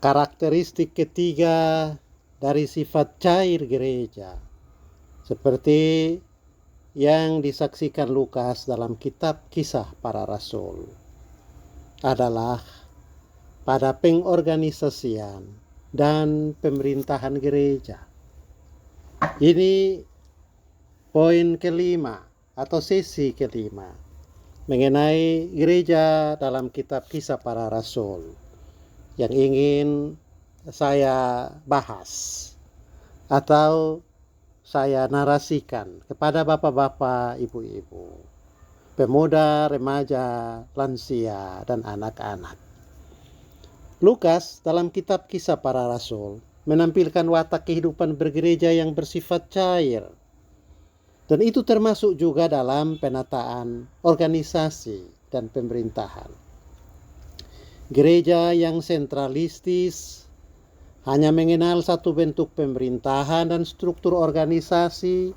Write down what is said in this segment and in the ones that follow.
Karakteristik ketiga dari sifat cair gereja, seperti yang disaksikan Lukas dalam kitab Kisah Para Rasul, adalah pada pengorganisasian dan pemerintahan gereja. Ini poin kelima atau sesi kelima mengenai gereja dalam kitab Kisah Para Rasul yang ingin saya bahas atau saya narasikan kepada bapak-bapak, ibu-ibu, pemuda, remaja, lansia, dan anak-anak. Lukas dalam kitab Kisah Para Rasul menampilkan watak kehidupan bergereja yang bersifat cair. Dan itu termasuk juga dalam penataan organisasi dan pemerintahan. Gereja yang sentralistis hanya mengenal satu bentuk pemerintahan dan struktur organisasi,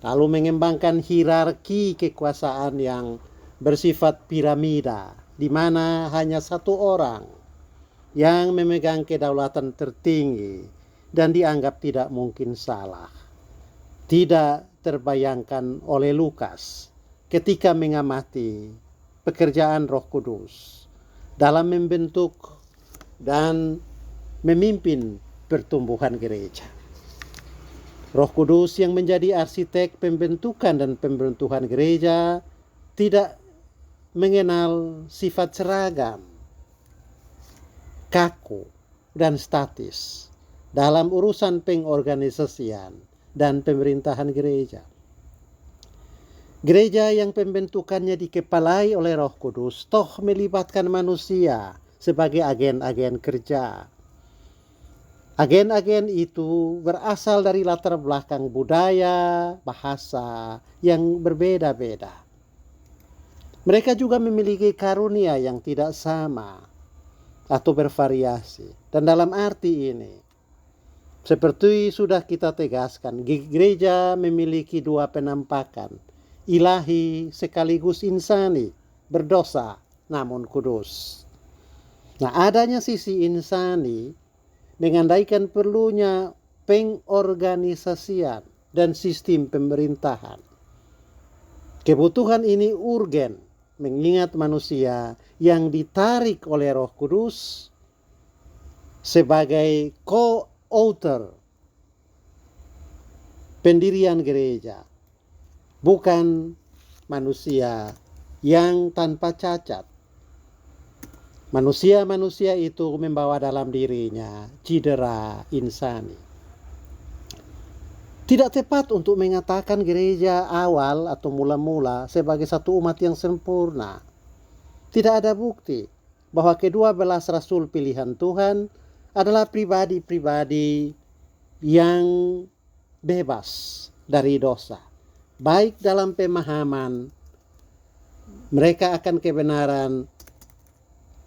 lalu mengembangkan hierarki kekuasaan yang bersifat piramida, di mana hanya satu orang yang memegang kedaulatan tertinggi dan dianggap tidak mungkin salah. Tidak terbayangkan oleh Lukas ketika mengamati pekerjaan Roh Kudus dalam membentuk dan memimpin pertumbuhan gereja. Roh Kudus yang menjadi arsitek pembentukan dan pembentukan gereja tidak mengenal sifat seragam, kaku, dan statis dalam urusan pengorganisasian dan pemerintahan gereja. Gereja yang pembentukannya dikepalai oleh Roh Kudus toh melibatkan manusia sebagai agen-agen kerja. Agen-agen itu berasal dari latar belakang budaya, bahasa yang berbeda-beda. Mereka juga memiliki karunia yang tidak sama atau bervariasi. Dan dalam arti ini, seperti sudah kita tegaskan, gereja memiliki dua penampakan, ilahi sekaligus insani, berdosa namun kudus. Nah, adanya sisi insani mengandaikan perlunya pengorganisasian dan sistem pemerintahan. Kebutuhan ini urgen mengingat manusia yang ditarik oleh Roh Kudus sebagai co-author pendirian gereja, bukan manusia yang tanpa cacat. Manusia-manusia itu membawa dalam dirinya cedera insani. Tidak tepat untuk mengatakan gereja awal atau mula-mula sebagai satu umat yang sempurna. Tidak ada bukti bahwa ke-12 rasul pilihan Tuhan adalah pribadi-pribadi yang bebas dari dosa. Baik dalam pemahaman mereka akan kebenaran,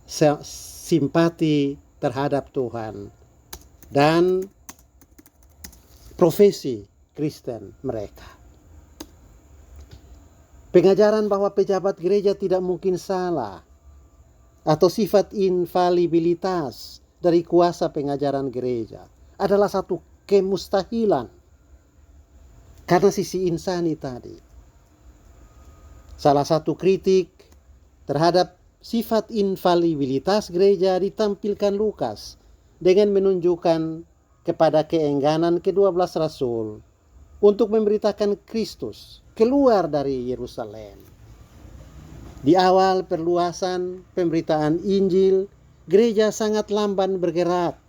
simpati terhadap Tuhan, dan profesi Kristen mereka. Pengajaran bahwa pejabat gereja tidak mungkin salah atau sifat infalibilitas dari kuasa pengajaran gereja adalah satu kemustahilan karena sisi insani tadi. Salah satu kritik terhadap sifat infalibilitas gereja ditampilkan Lukas dengan menunjukkan kepada keengganan ke-12 rasul untuk memberitakan Kristus keluar dari Yerusalem. Di awal perluasan pemberitaan Injil, gereja sangat lamban bergerak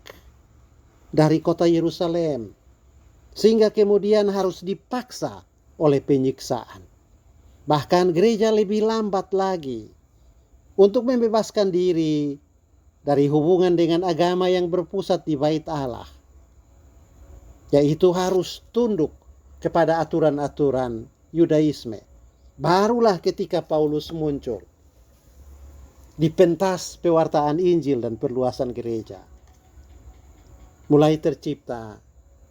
dari kota Yerusalem, sehingga kemudian harus dipaksa oleh penyiksaan. Bahkan gereja lebih lambat lagi untuk membebaskan diri dari hubungan dengan agama yang berpusat di Bait Allah, yaitu harus tunduk kepada aturan-aturan Yudaisme. Barulah ketika Paulus muncul, dipentas pewartaan Injil dan perluasan gereja, mulai tercipta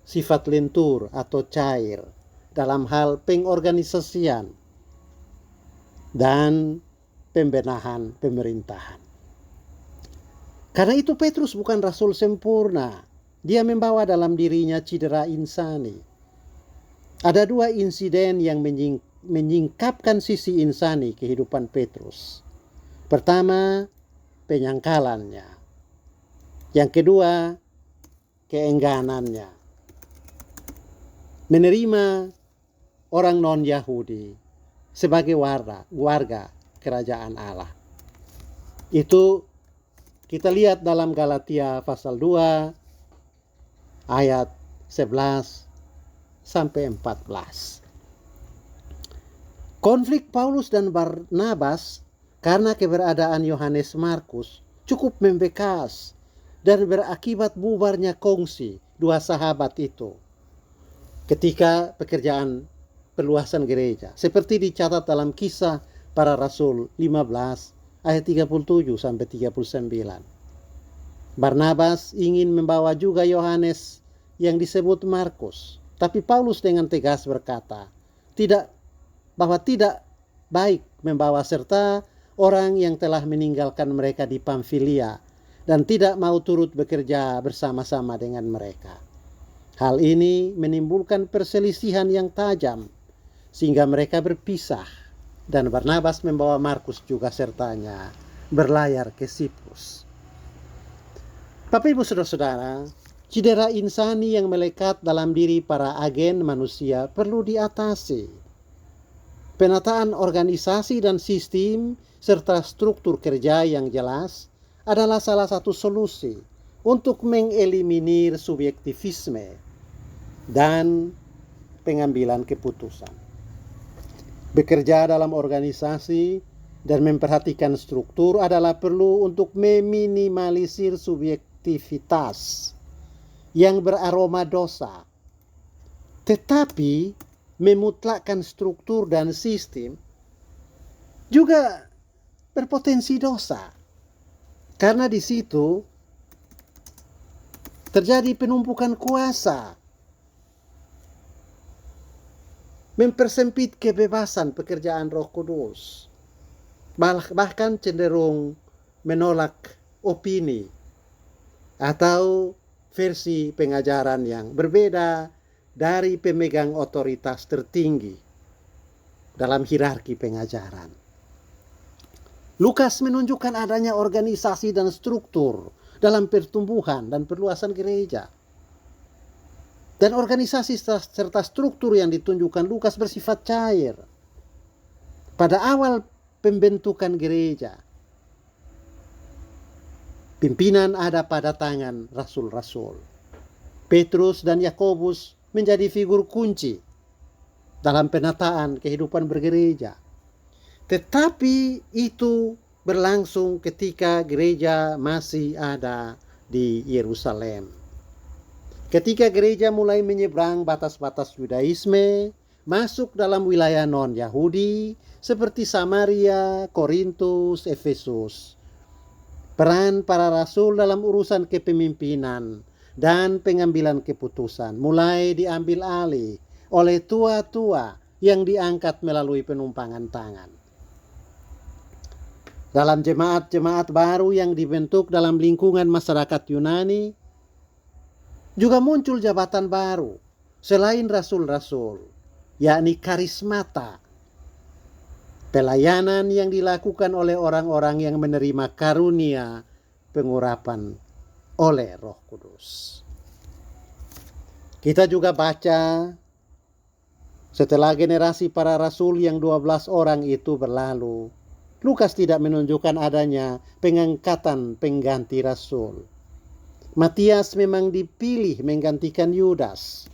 sifat lentur atau cair dalam hal pengorganisasian dan pembenahan pemerintahan. Karena itu Petrus bukan rasul sempurna. Dia membawa dalam dirinya cedera insani. Ada dua insiden yang menyingkapkan sisi insani kehidupan Petrus. Pertama, penyangkalannya. Yang kedua, keengganannya. Menerima orang non-Yahudi sebagai warga kerajaan Allah. Itu kita lihat dalam Galatia pasal 2 ayat 11 sampai 14. Konflik Paulus dan Barnabas karena keberadaan Yohanes Markus cukup membekas dan berakibat bubarnya kongsi dua sahabat itu ketika pekerjaan perluasan gereja, seperti dicatat dalam Kisah Para Rasul 15 ayat 37 sampai 39. Barnabas ingin membawa juga Yohanes yang disebut Markus, tapi Paulus dengan tegas berkata, bahwa tidak baik membawa serta orang yang telah meninggalkan mereka di Pamfilia dan tidak mau turut bekerja bersama-sama dengan mereka. Hal ini menimbulkan perselisihan yang tajam sehingga mereka berpisah dan Barnabas membawa Markus juga sertanya berlayar ke Siprus. Bapak Ibu Saudara-saudara, cedera insani yang melekat dalam diri para agen manusia perlu diatasi. Penataan organisasi dan sistem serta struktur kerja yang jelas adalah salah satu solusi untuk mengeliminir subjektivisme dan pengambilan keputusan. Bekerja dalam organisasi dan memperhatikan struktur adalah perlu untuk meminimalisir subjektivitas yang beraroma dosa. Tetapi memutlakkan struktur dan sistem juga berpotensi dosa. Karena di situ terjadi penumpukan kuasa, mempersempit kebebasan pekerjaan Roh Kudus, bahkan cenderung menolak opini atau versi pengajaran yang berbeda dari pemegang otoritas tertinggi dalam hierarki pengajaran. Lukas menunjukkan adanya organisasi dan struktur dalam pertumbuhan dan perluasan gereja. Dan organisasi serta struktur yang ditunjukkan Lukas bersifat cair. Pada awal pembentukan gereja, pimpinan ada pada tangan rasul-rasul. Petrus dan Yakobus menjadi figur kunci dalam penataan kehidupan bergereja. Tetapi itu berlangsung ketika gereja masih ada di Yerusalem. Ketika gereja mulai menyeberang batas-batas Yudaisme, masuk dalam wilayah non-Yahudi seperti Samaria, Korintus, Efesus. Peran para rasul dalam urusan kepemimpinan dan pengambilan keputusan mulai diambil alih oleh tua-tua yang diangkat melalui penumpangan tangan. Dalam jemaat-jemaat baru yang dibentuk dalam lingkungan masyarakat Yunani, juga muncul jabatan baru selain rasul-rasul, yakni karismata. Pelayanan yang dilakukan oleh orang-orang yang menerima karunia pengurapan oleh Roh Kudus. Kita juga baca setelah generasi para rasul yang 12 orang itu berlalu, Lukas tidak menunjukkan adanya pengangkatan pengganti rasul. Matias memang dipilih menggantikan Yudas.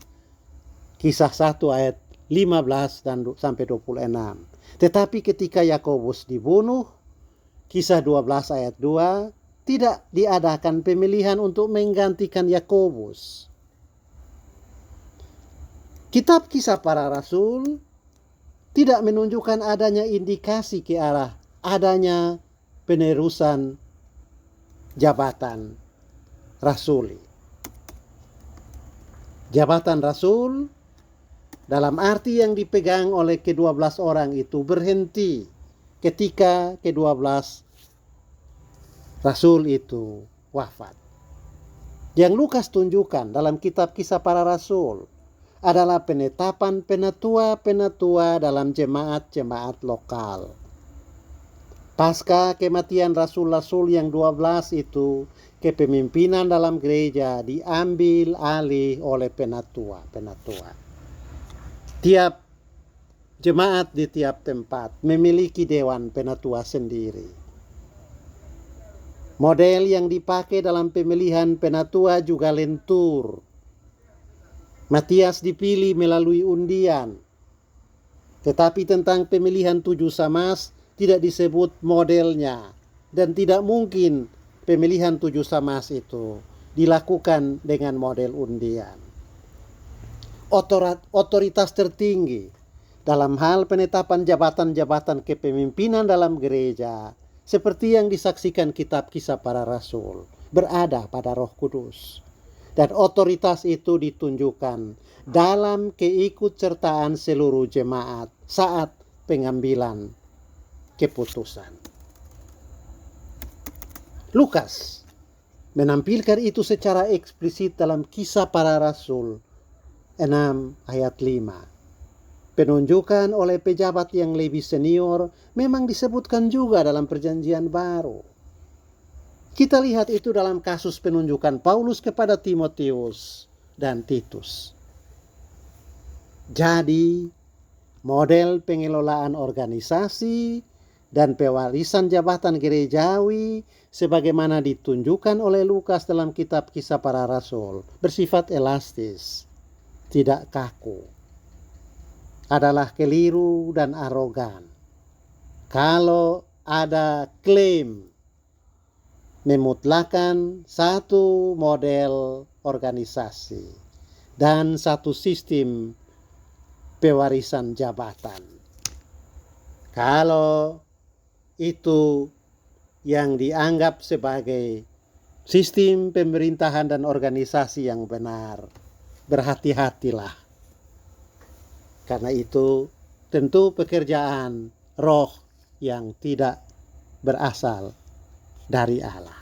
Kisah 1 ayat 15 dan sampai 26. Tetapi ketika Yakobus dibunuh, Kisah 12 ayat 2, tidak diadakan pemilihan untuk menggantikan Yakobus. Kitab Kisah Para Rasul tidak menunjukkan adanya indikasi ke arah adanya penerusan jabatan rasuli. Jabatan rasul dalam arti yang dipegang oleh ke-12 orang itu berhenti ketika ke-12 rasul itu wafat. Yang Lukas tunjukkan dalam kitab Kisah Para Rasul adalah penetapan penatua-penatua dalam jemaat-jemaat lokal. Pasca kematian rasul-rasul yang 12 itu, kepemimpinan dalam gereja diambil alih oleh penatua-penatua. Tiap jemaat di tiap tempat memiliki dewan penatua sendiri. Model yang dipakai dalam pemilihan penatua juga lentur. Matias dipilih melalui undian. Tetapi tentang pemilihan 7 samas tidak disebut modelnya. Dan tidak mungkin pemilihan 7 samas itu dilakukan dengan model undian. Otoritas tertinggi dalam hal penetapan jabatan-jabatan kepemimpinan dalam gereja, seperti yang disaksikan kitab Kisah Para Rasul, berada pada Roh Kudus. Dan otoritas itu ditunjukkan dalam keikutsertaan seluruh jemaat saat pengambilan keputusan. Lukas menampilkan itu secara eksplisit dalam Kisah Para Rasul 6 ayat 5. Penunjukan oleh pejabat yang lebih senior memang disebutkan juga dalam Perjanjian Baru. Kita lihat itu dalam kasus penunjukan Paulus kepada Timotius dan Titus. Jadi, model pengelolaan organisasi dan pewarisan jabatan gerejawi sebagaimana ditunjukkan oleh Lukas dalam kitab Kisah Para Rasul bersifat elastis, tidak kaku. Adalah keliru dan arogan kalau ada klaim memutlakan satu model organisasi dan satu sistem pewarisan jabatan. Kalau itu yang dianggap sebagai sistem pemerintahan dan organisasi yang benar, berhati-hatilah. Karena itu tentu pekerjaan roh yang tidak berasal dari Allah.